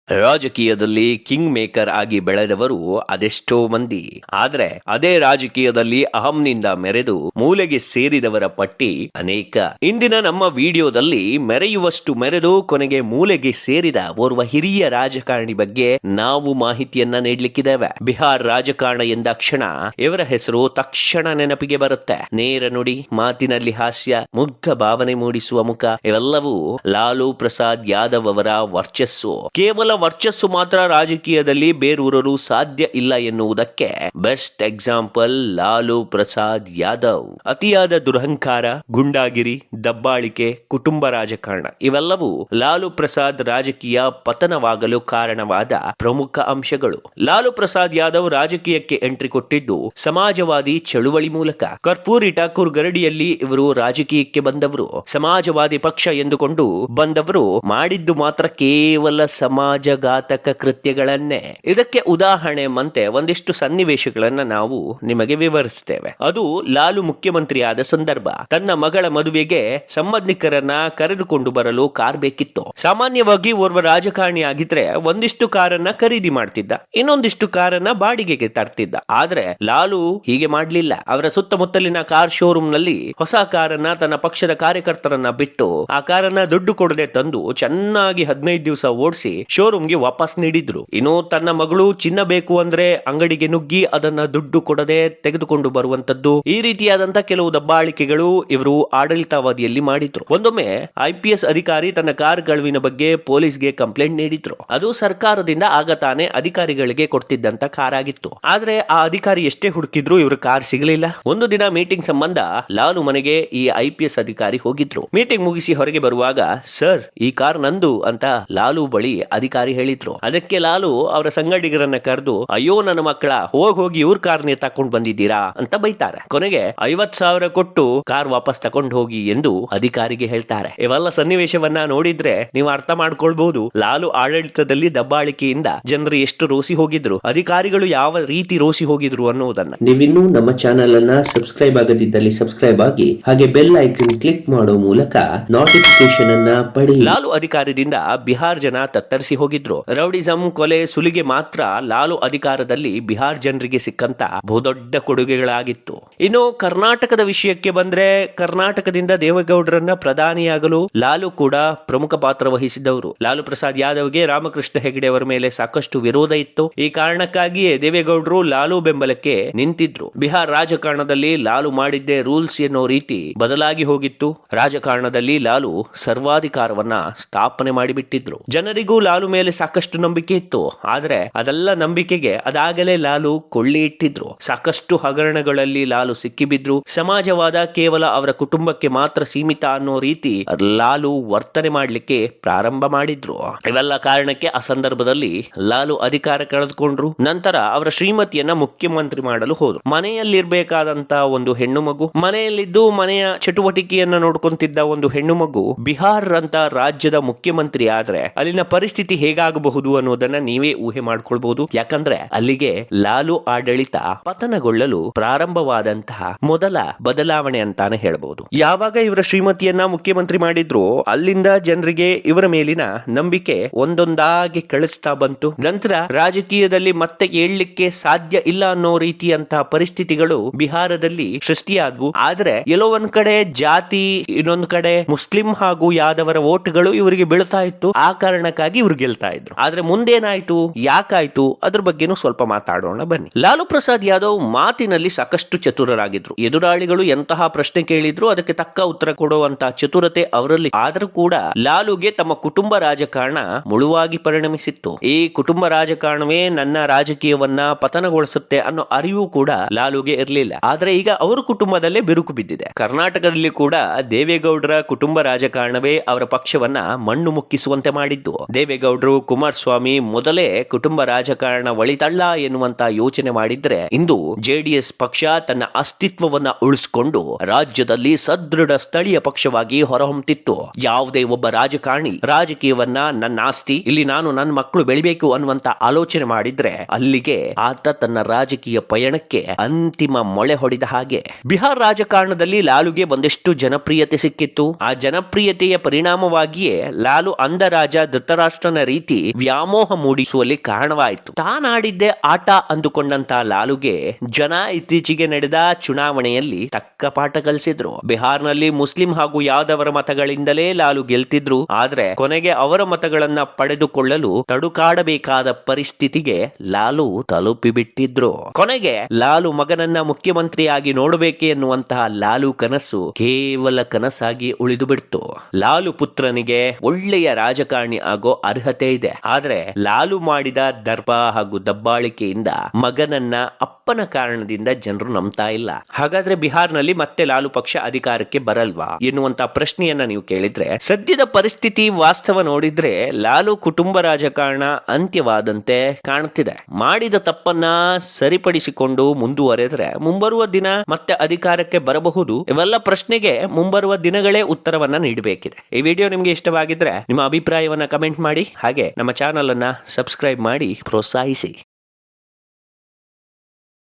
ರಾಜಕೀಯದಲ್ಲಿ king maker ಆಗಿ ಬೆಳೆದವರು ಅದೆಷ್ಟೋ ಮಂದಿ. ಆದ್ರೆ ಅದೇ ರಾಜಕೀಯದಲ್ಲಿ ಅಹಂನಿಂದ ಮೆರೆದು ಮೂಲೆಗೆ ಸೇರಿದವರ ಪಟ್ಟಿ ಅನೇಕ. ಇಂದಿನ ನಮ್ಮ ವಿಡಿಯೋದಲ್ಲಿ ಮೆರೆಯುವಷ್ಟು ಮೆರೆದು ಕೊನೆಗೆ ಮೂಲೆಗೆ ಸೇರಿದ ಓರ್ವ ಹಿರಿಯ ರಾಜಕಾರಣಿ ಬಗ್ಗೆ ನಾವು ಮಾಹಿತಿಯನ್ನ ನೀಡಲಿಕ್ಕಿದ್ದೇವೆ. ಬಿಹಾರ್ ರಾಜಕಾರಣ ಎಂದಾಕ್ಷಣ ಇವರ ಹೆಸರು ತಕ್ಷಣ ನೆನಪಿಗೆ ಬರುತ್ತೆ. ನೇರ ನುಡಿ, ಮಾತಿನಲ್ಲಿ ಹಾಸ್ಯ, ಮುಗ್ಧ ಭಾವನೆ ಮೂಡಿಸುವ ಮುಖ, ಇವೆಲ್ಲವೂ ಲಾಲು ಪ್ರಸಾದ್ ಯಾದವ್ ಅವರ ವರ್ಚಸ್ಸು. ಕೇವಲ ವರ್ಚಸ್ಸು ಮಾತ್ರ ರಾಜಕೀಯದಲ್ಲಿ ಬೇರೂರಲು ಸಾಧ್ಯ ಇಲ್ಲ ಎನ್ನುವುದಕ್ಕೆ ಬೆಸ್ಟ್ ಎಕ್ಸಾಂಪಲ್ ಲಾಲು ಪ್ರಸಾದ್ ಯಾದವ್. ಅತಿಯಾದ ದುರಹಂಕಾರ, ಗುಂಡಾಗಿರಿ, ದಬ್ಬಾಳಿಕೆ, ಕುಟುಂಬ ರಾಜಕಾರಣ ಇವೆಲ್ಲವೂ ಲಾಲು ಪ್ರಸಾದ್ ರಾಜಕೀಯ ಪತನವಾಗಲು ಕಾರಣವಾದ ಪ್ರಮುಖ ಅಂಶಗಳು. ಲಾಲು ಪ್ರಸಾದ್ ಯಾದವ್ ರಾಜಕೀಯಕ್ಕೆ ಎಂಟ್ರಿ ಕೊಟ್ಟಿದ್ದು ಸಮಾಜವಾದಿ ಚಳುವಳಿ ಮೂಲಕ. ಕರ್ಪೂರಿ ಠಾಕೂರ್ ಗರಡಿಯಲ್ಲಿ ಇವರು ರಾಜಕೀಯಕ್ಕೆ ಬಂದವರು. ಸಮಾಜವಾದಿ ಪಕ್ಷ ಎಂದುಕೊಂಡು ಬಂದವರು ಮಾಡಿದ್ದು ಮಾತ್ರ ಕೇವಲ ಸಮಾಜಘಾತಕ ಕೃತ್ಯಗಳನ್ನೇ. ಇದಕ್ಕೆ ಉದಾಹರಣೆ ಮಂತೆ ಒಂದಿಷ್ಟು ಸನ್ನಿವೇಶಗಳನ್ನ ನಾವು ನಿಮಗೆ ವಿವರಿಸ್ತೇವೆ. ಅದು ಲಾಲು ಮುಖ್ಯಮಂತ್ರಿ ಆದ ಸಂದರ್ಭ. ತನ್ನ ಮಗಳ ಮದುವೆಗೆ ಸಂಬಂಧಿಕರನ್ನ ಕರೆದುಕೊಂಡು ಬರಲು ಕಾರ್ ಬೇಕಿತ್ತು. ಸಾಮಾನ್ಯವಾಗಿ ಓರ್ವ ರಾಜಕಾರಣಿ ಆಗಿದ್ರೆ ಒಂದಿಷ್ಟು ಕಾರನ್ನ ಖರೀದಿ ಮಾಡ್ತಿದ್ದ, ಇನ್ನೊಂದಿಷ್ಟು ಕಾರನ್ನ ಬಾಡಿಗೆಗೆ ತರ್ತಿದ್ದ. ಆದ್ರೆ ಲಾಲು ಹೀಗೆ ಮಾಡ್ಲಿಲ್ಲ. ಅವರ ಸುತ್ತಮುತ್ತಲಿನ ಕಾರ್ ಶೋರೂಮ್ ನಲ್ಲಿ ಹೊಸ ಕಾರನ್ನ ತನ್ನ ಪಕ್ಷದ ಕಾರ್ಯಕರ್ತರನ್ನ ಬಿಟ್ಟು ಆ ಕಾರನ್ನ ದುಡ್ಡು ಕೊಡದೆ ತಂದು ಚೆನ್ನಾಗಿ 15 ದಿವಸ ಓಡಿಸಿ ಶೋರೂಮ್ಗೆ ವಾಪಸ್ ನೀಡಿದ್ರು. ಇನ್ನು ತನ್ನ ಮಗಳು ಚಿನ್ನ ಬೇಕು ಅಂದ್ರೆ ಅಂಗಡಿಗೆ ನುಗ್ಗಿ ಅದನ್ನ ದುಡ್ಡು ಕೊಡದೆ ತೆಗೆದುಕೊಂಡು ಬರುವಂತದ್ದು, ಈ ರೀತಿಯಾದಂತ ಕೆಲವು ದಬ್ಬಾಳಿಕೆಗಳು ಇವರು ಆಡಳಿತಾವಧಿಯಲ್ಲಿ ಮಾಡಿದ್ರು. ಒಂದೊಮ್ಮೆ IPS ಅಧಿಕಾರಿ ತನ್ನ ಕಾರ್ ಕಳುವಿನ ಬಗ್ಗೆ ಪೊಲೀಸ್ಗೆ ಕಂಪ್ಲೇಂಟ್ ನೀಡಿದ್ರು. ಅದು ಸರ್ಕಾರದಿಂದ ಆಗ ತಾನೇ ಅಧಿಕಾರಿಗಳಿಗೆ ಕೊಡ್ತಿದ್ದಂತ ಕಾರ್ ಆಗಿತ್ತು. ಆದ್ರೆ ಆ ಅಧಿಕಾರಿ ಎಷ್ಟೇ ಹುಡುಕಿದ್ರು ಇವ್ರ ಕಾರ್ ಸಿಗಲಿಲ್ಲ. ಒಂದು ದಿನ ಮೀಟಿಂಗ್ ಸಂಬಂಧ ಲಾಲು ಮನೆಗೆ ಈ IPS ಅಧಿಕಾರಿ ಹೋಗಿದ್ರು. ಮೀಟಿಂಗ್ ಮುಗಿಸಿ ಹೊರಗೆ ಬರುವಾಗ, ಸರ್ ಈ ಕಾರ್ ನಂದು ಅಂತ ಲಾಲು ಬಳಿ ಅಧಿಕಾರಿ ಹೇಳಿದ್ರು. ಅದಕ್ಕೆ ಲಾಲು ಅವರ ಸಂಗಡಿಗರನ್ನ ಕರೆದು, ಅಯ್ಯೋ ನನ್ನ ಮಕ್ಕಳ, ಹೋಗಿ ಇವ್ರ ಕಾರ್ನೇ ತಕೊಂಡ್ ಬಂದಿದ್ದೀರಾ ಅಂತ ಬೈತಾರೆ. ಕೊನೆಗೆ 50,000 ಕೊಟ್ಟು ಕಾರ್ ವಾಪಸ್ ತಕೊಂಡ್ ಹೋಗಿ ಎಂದು ಅಧಿಕಾರಿಗೆ ಹೇಳ್ತಾರೆ. ಇವೆಲ್ಲ ಸನ್ನಿವೇಶವನ್ನ ನೋಡಿದ್ರೆ ನೀವು ಅರ್ಥ ಮಾಡ್ಕೊಳ್ಬಹುದು ಲಾಲು ಆಡಳಿತದಲ್ಲಿ ದಬ್ಬಾಳಿಕೆಯಿಂದ ಜನರು ಎಷ್ಟು ರೋಸಿ ಹೋಗಿದ್ರು, ಅಧಿಕಾರಿಗಳು ಯಾವ ರೀತಿ ರೋಸಿ ಹೋಗಿದ್ರು ಅನ್ನೋದನ್ನ. ನೀವಿನ್ನೂ ನಮ್ಮ ಚಾನೆಲ್ ಅನ್ನ ಸಬ್ಸ್ಕ್ರೈಬ್ ಆಗದಿದ್ದಲ್ಲಿ ಸಬ್ಸ್ಕ್ರೈಬ್ ಆಗಿ, ಹಾಗೆ ಬೆಲ್ ಐಕನ್ ಕ್ಲಿಕ್ ಮಾಡೋ ಮೂಲಕ ನೋಟಿಫಿಕೇಶನ್ ಅನ್ನ ಪಡೆಯಿರಿ. ಲಾಲು ಅಧಿಕಾರದಿಂದ ಬಿಹಾರ್ ಜನ ತತ್ತರಿಸಿ ಹೋಗಿದ್ರು. ರೌಡಿಸಂ, ಕೊಲೆ, ಸುಲಿಗೆ ಮಾತ್ರ ಲಾಲು ಅಧಿಕಾರದಲ್ಲಿ ಬಿಹಾರ್ ಜನರಿಗೆ ಸಿಕ್ಕಂತ ಬಹುದೊಡ್ಡ ಕೊಡುಗೆಗಳಾಗಿತ್ತು. ಇನ್ನು ಕರ್ನಾಟಕದ ವಿಷಯಕ್ಕೆ ಬಂದ್ರೆ, ಕರ್ನಾಟಕದಿಂದ ದೇವೇಗೌಡರನ್ನ ಪ್ರಧಾನಿಯಾಗಲು ಲಾಲು ಕೂಡ ಪ್ರಮುಖ ಪಾತ್ರ ವಹಿಸಿದ್ದವರು. ಲಾಲು ಪ್ರಸಾದ್ ಯಾದವ್ಗೆ ರಾಮಕೃಷ್ಣ ಹೆಗಡೆ ಅವರ ಮೇಲೆ ಸಾಕಷ್ಟು ವಿರೋಧ ಇತ್ತು. ಈ ಕಾರಣಕ್ಕಾಗಿಯೇ ದೇವೇಗೌಡರು ಲಾಲು ಬೆಂಬಲಕ್ಕೆ ನಿಂತಿದ್ರು. ಬಿಹಾರ್ ರಾಜಕಾರಣದಲ್ಲಿ ಲಾಲು ಮಾಡಿದ್ದೇ ರೂಲ್ಸ್ ಎನ್ನೋ ರೀತಿ ಬದಲಾಗಿ ಹೋಗಿತ್ತು. ರಾಜಕಾರಣದಲ್ಲಿ ಲಾಲು ಸರ್ವಾಧಿಕಾರವನ್ನ ಸ್ಥಾಪನೆ ಮಾಡಿಬಿಟ್ಟಿದ್ರು. ಜನರಿಗೂ ಲಾಲು ಮೇಲೆ ಸಾಕಷ್ಟು ನಂಬಿಕೆ ಇತ್ತು. ಆದ್ರೆ ಅದೆಲ್ಲ ನಂಬಿಕೆಗೆ ಅದಾಗಲೇ ಲಾಲು ಕೊಳ್ಳಿ ಇಟ್ಟಿದ್ರು. ಸಾಕಷ್ಟು ಹಗರಣಗಳಲ್ಲಿ ಲಾಲು ಸಿಕ್ಕಿಬಿದ್ರು. ಸಮಾಜವಾದ ಕೇವಲ ಅವರ ಕುಟುಂಬಕ್ಕೆ ಮಾತ್ರ ಸೀಮಿತ ಅನ್ನೋ ರೀತಿ ಲಾಲು ವರ್ತನೆ ಮಾಡ್ಲಿಕ್ಕೆ ಪ್ರಾರಂಭ ಮಾಡಿದ್ರು. ಇವೆಲ್ಲ ಕಾರಣಕ್ಕೆ ಆ ಸಂದರ್ಭದಲ್ಲಿ ಲಾಲು ಅಧಿಕಾರ ಕಳೆದುಕೊಂಡ್ರು. ನಂತರ ಅವರ ಶ್ರೀಮತಿಯನ್ನ ಮುಖ್ಯಮಂತ್ರಿ ಮಾಡಲು ಹೋದ್ರು. ಮನೆಯಲ್ಲಿರ್ಬೇಕಾದಂತ ಒಂದು ಹೆಣ್ಣು ಮಗು, ಮನೆಯಲ್ಲಿದ್ದು ಮನೆಯ ಚಟುವಟಿಕೆಯನ್ನ ನೋಡ್ಕೊಂತಿದ್ದ ಒಂದು ಹೆಣ್ಣು ಮಗು ಬಿಹಾರ್ ಅಂತ ರಾಜ್ಯದ ಮುಖ್ಯಮಂತ್ರಿ ಆದ್ರೆ ಅಲ್ಲಿನ ಪರಿಸ್ಥಿತಿ ಹೇಗಾಗಬಹುದು ಅನ್ನೋದನ್ನ ನೀವೇ ಊಹೆ ಮಾಡ್ಕೊಳ್ಬಹುದು. ಯಾಕಂದ್ರೆ ಅಲ್ಲಿಗೆ ಲಾಲು ಆಡಳಿತ ಪತನಗೊಳ್ಳಲು ಪ್ರಾರಂಭವಾದಂತಹ ಮೊದಲ ಬದಲಾವಣೆ ಅಂತಾನೆ ಹೇಳಬಹುದು. ಯಾವಾಗ ಇವರ ಶ್ರೀಮತಿಯನ್ನ ಮುಖ್ಯಮಂತ್ರಿ ಮಾಡಿದ್ರು, ಅಲ್ಲಿಂದ ಜನರಿಗೆ ಇವರ ಮೇಲಿನ ನಂಬಿಕೆ ಒಂದೊಂದಾಗಿ ಕಳಿಸ್ತಾ ಬಂತು. ನಂತರ ರಾಜಕೀಯದಲ್ಲಿ ಮತ್ತೆ ಏಳ್ಲಿಕ್ಕೆ ಸಾಧ್ಯ ಇಲ್ಲ ಅನ್ನೋ ರೀತಿಯಂತಹ ಪರಿಸ್ಥಿತಿಗಳು ಬಿಹಾರದಲ್ಲಿ ಸೃಷ್ಟಿಯಾದವು. ಆದ್ರೆ ಎಲ್ಲೋ ಒಂದ್ ಕಡೆ ಜಾತಿ, ಇನ್ನೊಂದ್ ಕಡೆ ಮುಸ್ಲಿಂ ಹಾಗೂ ಯಾದವರ ವೋಟ್ಗಳು ಇವರಿಗೆ ಬೀಳ್ತಾ ಇತ್ತು. ಆ ಕಾರಣಕ್ಕಾಗಿ ಇವ್ರು ಗೆಲ್ತಾ ಇದ್ರು. ಆದ್ರೆ ಮುಂದೇನಾಯ್ತು, ಯಾಕಾಯ್ತು, ಅದ್ರ ಬಗ್ಗೆನೂ ಸ್ವಲ್ಪ ಮಾತಾಡೋಣ ಬನ್ನಿ. ಲಾಲು ಪ್ರಸಾದ್ ಯಾದವ್ ಮಾತಿನಲ್ಲಿ ಸಾಕಷ್ಟು ಚತುರರಾಗಿದ್ರು. ಎದುರಾಳಿಗಳು ಎಂತಹ ಪ್ರಶ್ನೆ ಕೇಳಿದ್ರು ಅದಕ್ಕೆ ತಕ್ಕ ಉತ್ತರ ಕೊಡುವಂತ ಚತುರತೆ ಅವರಲ್ಲಿ. ಆದ್ರೂ ಕೂಡ ಲಾಲುಗೆ ತಮ್ಮ ಕುಟುಂಬ ರಾಜಕಾರಣ ಮುಳುವಾಗಿ ಪರಿಣಮಿಸಿತ್ತು. ಈ ಕುಟುಂಬ ರಾಜಕಾರಣವೇ ನನ್ನ ರಾಜಕೀಯವನ್ನ ಪತನಗೊಳಿಸುತ್ತೆ ಅನ್ನೋ ಅರಿವು ಕೂಡ ಲಾಲುಗೆ ಇರಲಿಲ್ಲ. ಆದ್ರೆ ಈಗ ಅವರ ಕುಟುಂಬದಲ್ಲೇ ಬಿರುಕು ಬಿದ್ದಿದೆ. ಕರ್ನಾಟಕದಲ್ಲಿ ಕೂಡ ದೇವೇಗೌಡರ ಕುಟುಂಬ ರಾಜಕಾರಣವೇ ಅವರ ಪಕ್ಷವನ್ನ ಮಣ್ಣು ಮುಕ್ಕಿಸುವಂತೆ ಮಾಡಿದ್ದು. ದೇವೇಗೌಡರು, ಕುಮಾರಸ್ವಾಮಿ ಮೊದಲೇ ಕುಟುಂಬ ರಾಜಕಾರಣ ಒಳಿತಲ್ಲ ಎನ್ನುವಂತ ಯೋಚನೆ ಮಾಡಿದ್ರೆ ಇಂದು JDS ಪಕ್ಷ ತನ್ನ ಅಸ್ತಿತ್ವವನ್ನ ಉಳಿಸಿಕೊಂಡು ರಾಜ್ಯದಲ್ಲಿ ಸದೃಢ ಸ್ಥಳೀಯ ಪಕ್ಷವಾಗಿ ಹೊರಹೊಮ್ಮುತ್ತಿತ್ತು. ಯಾವುದೇ ಒಬ್ಬ ರಾಜಕಾರಣಿ ರಾಜಕೀಯವನ್ನ ನನ್ನ ಆಸ್ತಿ, ಇಲ್ಲಿ ನಾನು ನನ್ನ ಮಕ್ಕಳು ಬೆಳಿಬೇಕು ಅನ್ನುವಂತ ಆಲೋಚನೆ ಮಾಡಿದ್ರೆ ಅಲ್ಲಿಗೆ ಆತ ತನ್ನ ರಾಜಕೀಯ ಪಯಣಕ್ಕೆ ಅಂತಿಮ ಮೊಳೆ ಹೊಡೆದ ಹಾಗೆ. ಬಿಹಾರ್ ರಾಜಕಾರಣದಲ್ಲಿ ಲಾಲುಗೆ ಒಂದಷ್ಟು ಜನಪ್ರಿಯತೆ ಸಿಕ್ಕಿತ್ತು. ಆ ಜನಪ್ರಿಯತೆಯ ಪರಿಣಾಮವಾಗಿಯೇ ಲಾಲು ಅಂಧ ರಾಜ ಧೃತರಾಷ್ಟ್ರನ ರೀತಿ ವ್ಯಾಮೋಹ ಮೂಡಿಸುವಲ್ಲಿ ಕಾರಣವಾಯಿತು. ತಾನಾಡಿದ್ದೇ ಆಟ ಅಂದುಕೊಂಡಂತ ಲಾಲುಗೆ ಜನ ಇತ್ತೀಚೆಗೆ ನಡೆದ ಚುನಾವಣೆಯಲ್ಲಿ ತಕ್ಕ ಪಾಠ ಕಲಿಸಿದ್ರು. ಬಿಹಾರ್ನಲ್ಲಿ ಮುಸ್ಲಿಂ ಹಾಗೂ ಯಾದವರ ಮತಗಳಿಂದಲೇ ಲಾಲು ಗೆಲ್ತಿದ್ರು. ಆದ್ರೆ ಕೊನೆಗೆ ಅವರ ಮತಗಳನ್ನ ಪಡೆದುಕೊಳ್ಳಲು ತಡುಕಾಡಬೇಕಾದ ಪರಿಸ್ಥಿತಿಗೆ ಲಾಲು ತಲುಪಿಬಿಟ್ಟಿದ್ರು. ಕೊನೆಗೆ ಲಾಲು ಮಗನನ್ನ ಮುಖ್ಯಮಂತ್ರಿಯಾಗಿ ನೋಡಬೇಕೆ ಎನ್ನುವಂತಹ ಲಾಲು ಕನಸು ಕೇವಲ ಕನಸಾಗಿ ಉಳಿದು ಬಿಡ್ತು. ಲಾಲು ಪುತ್ರನಿಗೆ ಒಳ್ಳೆಯ ರಾಜಕಾರಣಿ ಆಗೋ ಅರ್ಹತೆ ಇದೆ. ಆದ್ರೆ ಲಾಲು ಮಾಡಿದ ದರ್ಪ ಹಾಗೂ ದಬ್ಬಾಳಿಕೆಯಿಂದ ಮಗನನ್ನ ಅಪ್ಪನ ಕಾರಣದಿಂದ ಜನರು ನಂಬ್ತಾ ಇಲ್ಲ. ಹಾಗಾದ್ರೆ ಬಿಹಾರ್ನಲ್ಲಿ ಮತ್ತೆ ಲಾಲು ಪಕ್ಷ ಅಧಿಕಾರಕ್ಕೆ ಬರಲ್ವಾ ಎನ್ನುವಂತ ಪ್ರಶ್ನೆಯನ್ನ ನೀವು ಕೇಳಿದ್ರೆ, ಸದ್ಯದ ಪರಿಸ್ಥಿತಿ ವಾಸ್ತವ ನೋಡಿದ್ರೆ ಲಾಲು ಕುಟುಂಬ ರಾಜಕಾರಣ ಅಂತ್ಯವಾದಂತೆ ಕಾಣುತ್ತಿದೆ. ಮಾಡಿದ ತಪ್ಪನ್ನ ಸರಿಪಡಿಸಿಕೊಂಡು ಮುಂದುವರೆದ್ರೆ ಮುಂಬರುವ ದಿನ ಮತ್ತೆ ಅಧಿಕಾರಕ್ಕೆ ಬರಬಹುದು. ಇವೆಲ್ಲ ಪ್ರಶ್ನೆಗೆ ಮುಂಬರುವ ದಿನಗಳೇ ಉತ್ತರವನ್ನ ನೀಡಬೇಕಿದೆ. ಈ ವಿಡಿಯೋ ನಿಮ್ಗೆ ಇಷ್ಟವಾಗಿದ್ರೆ ನಿಮ್ಮ ಅಭಿಪ್ರಾಯವನ್ನ ಕಮೆಂಟ್ ಮಾಡಿ, ಹಾಗೆ ನಮ್ಮ ಚಾನಲ್ ಅನ್ನ ಸಬ್ಸ್ಕ್ರೈಬ್ ಮಾಡಿ ಪ್ರೋತ್ಸಾಹಿಸಿ.